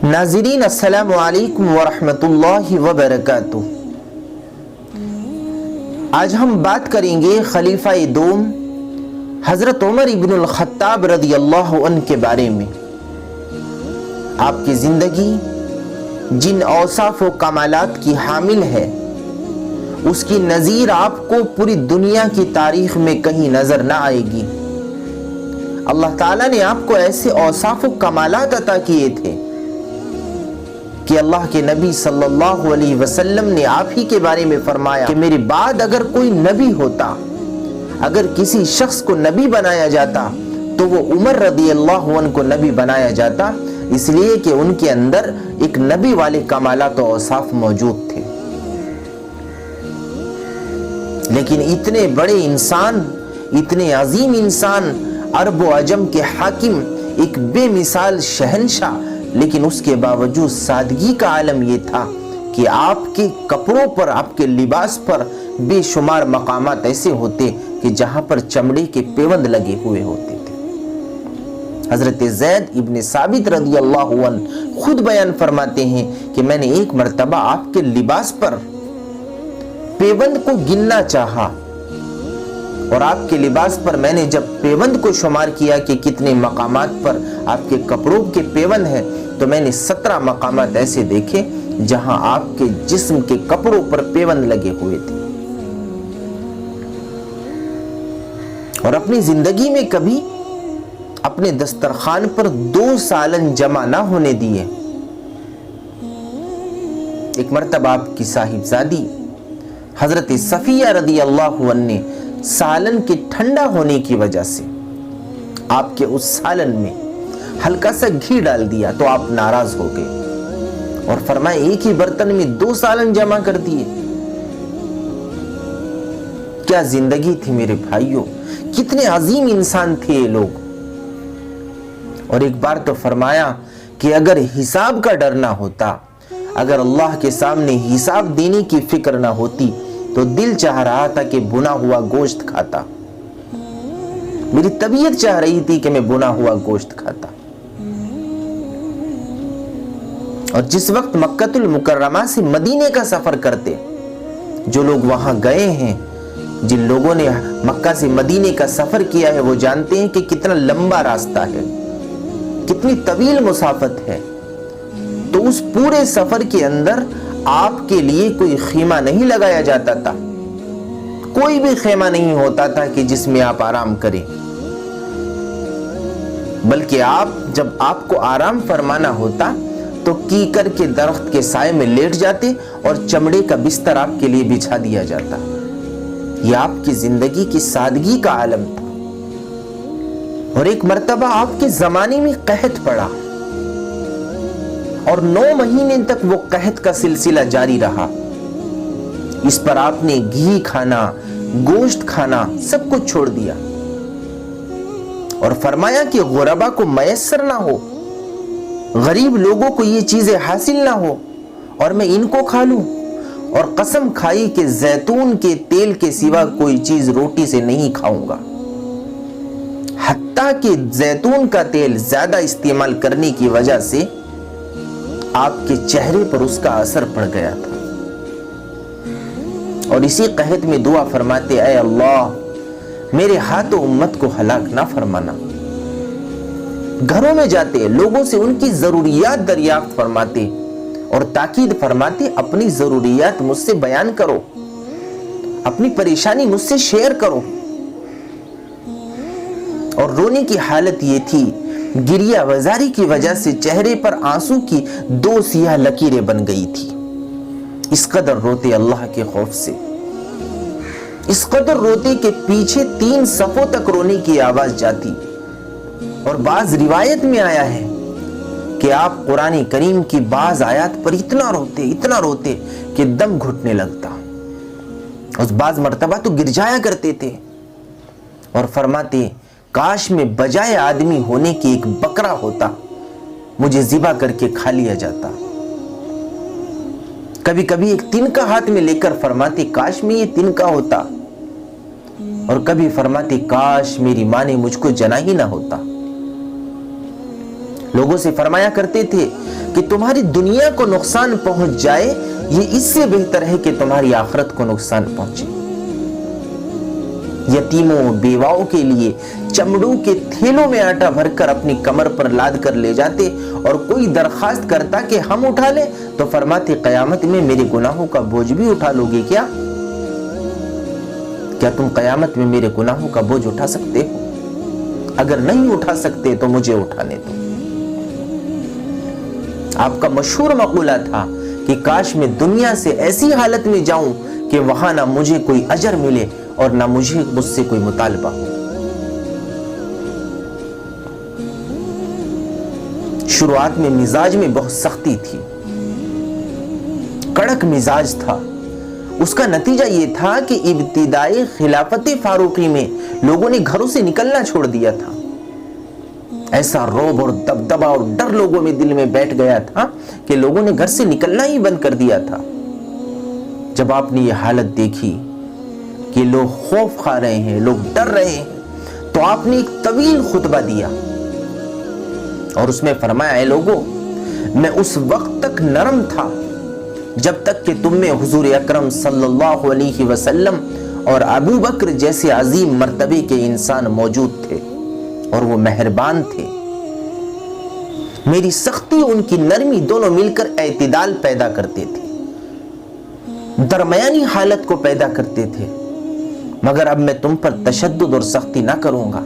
नाज़रीन अस्सलाम वालेकुम वरहमतुल्लाहि वबरकातुह। आज हम बात करेंगे खलीफा दोम हज़रत उमर इब्नुल ख़त्ताब रज़ियल्लाहु अन्हु के बारे में। आपकी ज़िंदगी जिन औसाफ व कमालात की हामिल है, उसकी नज़ीर आपको पूरी दुनिया की तारीख़ में कहीं नज़र ना आएगी। अल्लाह ताला ने आपको ऐसे औसाफ व कमालात अता किए थे कि अल्लाह के नबी सल्लल्लाहु अलैहि वसल्लम ने आप ही के बारे में फरमाया कि मेरे बाद अगर कोई नबी होता, अगर किसी शख्स को नबी बनाया जाता तो वो उमर रज़ियल्लाहु अन्हु को नबी बनाया जाता, इसलिए कि उनके अंदर एक नबी वाले कमालात और औसाफ मौजूद थे। लेकिन इतने बड़े इंसान, इतने अजीम इंसान, अरब व अजम के हाकिम, एक बेमिसाल शहंशाह, लेकिन उसके बावजूद सादगी का आलम यह था कि आपके कपड़ों पर, आपके लिबास पर बेशुमार मकामात ऐसे होते कि जहां पर चमड़े के पेवंद लगे हुए होते थे। हजरत ज़ैद इब्न साबित रज़ियल्लाहु अन्हु खुद बयान फरमाते हैं कि मैंने एक मर्तबा आपके लिबास पर पेवंद को गिनना चाहा, और आपके लिबास पर मैंने जब पेवंद को शुमार किया कि कितने मकामात पर आपके कपड़ों के पेवंद हैं, तो मैंने 17 मकामात ऐसे देखे जहां आपके जिस्म के कपड़ों पर पेवंद लगे हुए थे। और अपनी जिंदगी में कभी अपने दस्तरखान पर 2 सालन जमा ना होने दिए। एक मर्तबा आपकी साहिबजादी हजरत सफिया रज़ियल्लाहु अन्हा ने सालन के ठंडा होने की वजह से आपके उस सालन में हल्का सा घी डाल दिया, तो आप नाराज हो गए और फरमाए एक ही बर्तन में 2 सालन जमा कर दिए। क्या जिंदगी थी मेरे भाइयों, कितने अजीम इंसान थे ये लोग। और एक बार तो फरमाया कि अगर हिसाब का डर ना होता, अगर अल्लाह के सामने हिसाब देने की फिक्र ना होती, तो दिल चाह रहा था कि भुना हुआ गोश्त खाता। मेरी तबीयत चाह रही थी कि मैं भुना हुआ गोश्त खाता। और जिस वक्त मक्कतुल मुकर्रमा से मदीने का सफर करते, जो लोग वहां गए हैं, जिन लोगों ने मक्का से मदीने का सफर किया है, वो जानते हैं कि कितना लंबा रास्ता है, कितनी तवील मुसाफत है। तो उस पूरे सफर के अंदर आपके लिए कोई खीमा नहीं लगाया जाता था, कोई भी खेमा नहीं होता था कि जिसमें आप आराम करें, बल्कि आप जब आपको आराम फरमाना होता तो कीकर के दरख्त के साए में लेट जाते और चमड़े का बिस्तर आपके लिए बिछा दिया जाता। यह आपकी जिंदगी की सादगी का आलम था। और एक मर्तबा आपके जमाने में कहत पड़ा और 9 महीने तक वो कहत का सिलसिला जारी रहा। इस पर आपने घी खाना, गोश्त खाना, सब कुछ छोड़ दिया और फरमाया कि गुरबा को मयस्सर ना हो, गरीब लोगों को ये चीजें हासिल ना हो और मैं इनको खा लूं। और कसम खाई कि जैतून के तेल के सिवा कोई चीज रोटी से नहीं खाऊंगा। हत्ता कि जैतून का तेल ज्यादा इस्तेमाल करने की वजह से आपके चेहरे पर उसका असर पड़ गया था। और इसी कहत में दुआ फरमाते, ऐ अल्लाह मेरे हाथों उम्मत को हलाक ना फरमाना। घरों में जाते, लोगों से उनकी जरूरियात दरियाफ्त फरमाते और ताकीद फरमाते, अपनी जरूरियात मुझसे बयान करो, अपनी परेशानी मुझसे शेयर करो। और रोने की हालत ये थी, गिरिया वजारी की वजह से चेहरे पर आंसू की 2 सियाह लकीरें बन गई थी। इस कदर रोते अल्लाह के खौफ से, इस कदर रोते के पीछे 3 सफों तक रोने की आवाज जाती। और बाज रिवायत में आया है कि आप कुरान करीम की बाज आयत पर इतना रोते कि दम घुटने लगता। उस बाज मर्तबा तो गिर जाया करते थे और फरमाते, काश में बजाय आदमी होने की एक बकरा होता, मुझे ज़िबा करके खा लिया जाता। कभी कभी एक तिनका हाथ में लेकर फरमाते, काश में ये तिनका होता اور کبھی فرماتے کاش میری ماں نے مجھ کو جنا ہی نہ ہوتا۔ لوگوں سے فرمایا کرتے تھے کہ تمہاری دنیا کو نقصان پہنچ جائے یہ اس سے بہتر ہے کہ تمہاری آخرت کو نقصان پہنچے۔ یتیموں بیواؤں کے لیے چمڑوں کے تھیلوں میں آٹا بھر کر اپنی کمر پر لاد کر لے جاتے، اور کوئی درخواست کرتا کہ ہم اٹھا لیں تو فرماتے قیامت میں میرے گناہوں کا بوجھ بھی اٹھا لو گے کیا؟ کیا تم قیامت میں میرے گناہوں کا بوجھ اٹھا سکتے ہو؟ اگر نہیں اٹھا سکتے تو مجھے اٹھانے دو۔ آپ کا مشہور مقولہ تھا کہ کاش میں دنیا سے ایسی حالت میں جاؤں کہ وہاں نہ مجھے کوئی اجر ملے اور نہ مجھے مجھ سے کوئی مطالبہ ہو۔ شروعات میں مزاج میں بہت سختی تھی، کڑک مزاج تھا۔ اس کا نتیجہ یہ تھا کہ ابتدائی خلافت فاروقی میں لوگوں نے گھروں سے نکلنا چھوڑ دیا تھا۔ ایسا روب اور دبدبا اور ڈر لوگوں میں دل میں بیٹھ گیا تھا کہ لوگوں نے گھر سے نکلنا ہی بند کر دیا تھا۔ جب آپ نے یہ حالت دیکھی کہ لوگ خوف کھا رہے ہیں، لوگ ڈر رہے ہیں، تو آپ نے ایک طویل خطبہ دیا اور اس میں فرمایا اے لوگوں، میں اس وقت تک نرم تھا جب تک کہ تم میں حضور اکرم صلی اللہ علیہ وسلم اور ابو بکر جیسے عظیم مرتبے کے انسان موجود تھے اور وہ مہربان تھے۔ میری سختی ان کی نرمی دونوں مل کر اعتدال پیدا کرتے تھے، درمیانی حالت کو پیدا کرتے تھے۔ مگر اب میں تم پر تشدد اور سختی نہ کروں گا،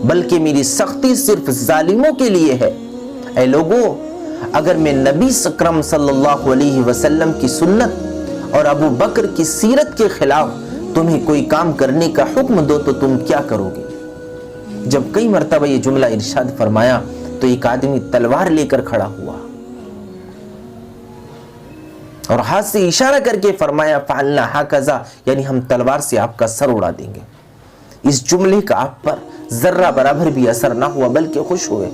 بلکہ میری سختی صرف ظالموں کے لیے ہے۔ اے لوگوں، اگر میں نبی اکرم صلی اللہ علیہ وسلم کی سنت اور ابو بکر کی سیرت کے خلاف تمہیں کوئی کام کرنے کا حکم دو تو تم کیا کرو گے؟ جب کئی مرتبہ یہ جملہ ارشاد فرمایا تو ایک آدمی تلوار لے کر کھڑا ہوا اور ہاتھ سے اشارہ کر کے فرمایا فعلنا ہاکذا، یعنی ہم تلوار سے آپ کا سر اڑا دیں گے۔ اس جملے کا آپ پر ذرہ برابر بھی اثر نہ ہوا، بلکہ خوش ہوئے۔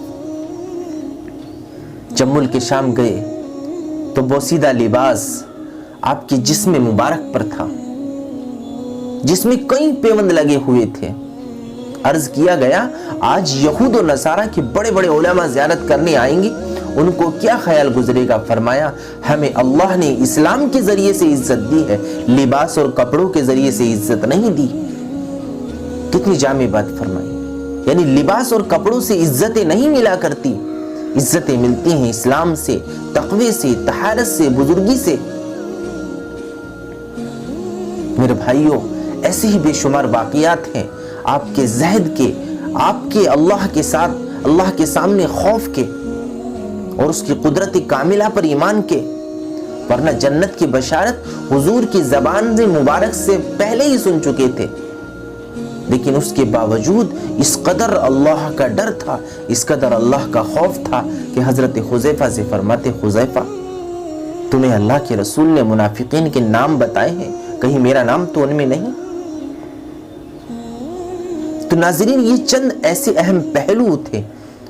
جب ملک شام گئے تو بوسیدہ لباس آپ کے جسم مبارک پر تھا، جس میں کئی پیوند لگے ہوئے تھے۔ عرض کیا گیا آج یہود و نصارہ کے بڑے بڑے علماء زیارت کرنے آئیں گے، ان کو کیا خیال گزرے گا؟ فرمایا ہمیں اللہ نے اسلام کے ذریعے سے عزت دی ہے، لباس اور کپڑوں کے ذریعے سے عزت نہیں دی۔ کتنی جامع بات فرمائی، یعنی لباس اور کپڑوں سے عزتیں نہیں ملا کرتی، عزتیں ملتی ہیں اسلام سے، تقوی سے، طہارت سے، بزرگی سے۔ میرے بھائیوں، ایسے ہی بے شمار واقعات ہیں آپ کے زہد کے، آپ کے اللہ کے ساتھ، اللہ کے سامنے خوف کے اور اس کی قدرت کاملہ پر ایمان کے، ورنہ جنت کی بشارت حضور کی زبان سے مبارک سے پہلے ہی سن چکے تھے، لیکن اس کے باوجود اس قدر اللہ کا ڈر تھا، اس قدر اللہ کا خوف تھا کہ حضرت حذیفہ سے فرماتے حذیفہ تمہیں اللہ کے رسول نے منافقین کے نام بتائے ہیں، کہیں میرا نام تو ان میں نہیں؟ تو ناظرین، یہ چند ایسے اہم پہلو تھے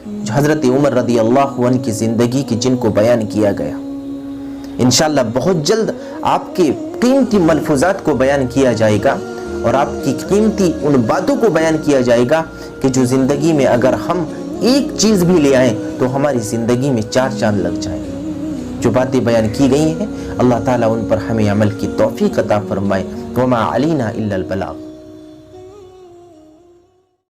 جو حضرت عمر رضی اللہ عنہ کی زندگی کی جن کو بیان کیا گیا۔ انشاءاللہ بہت جلد آپ کے قیمتی ملفوظات کو بیان کیا جائے گا اور آپ کی قیمتی ان باتوں کو بیان کیا جائے گا کہ جو زندگی میں اگر ہم ایک چیز بھی لے آئیں تو ہماری زندگی میں 4 چاند لگ جائیں۔ جو باتیں بیان کی گئی ہیں اللہ تعالیٰ ان پر ہمیں عمل کی توفیق عطا فرمائے۔ وما علینا الا البلاغ۔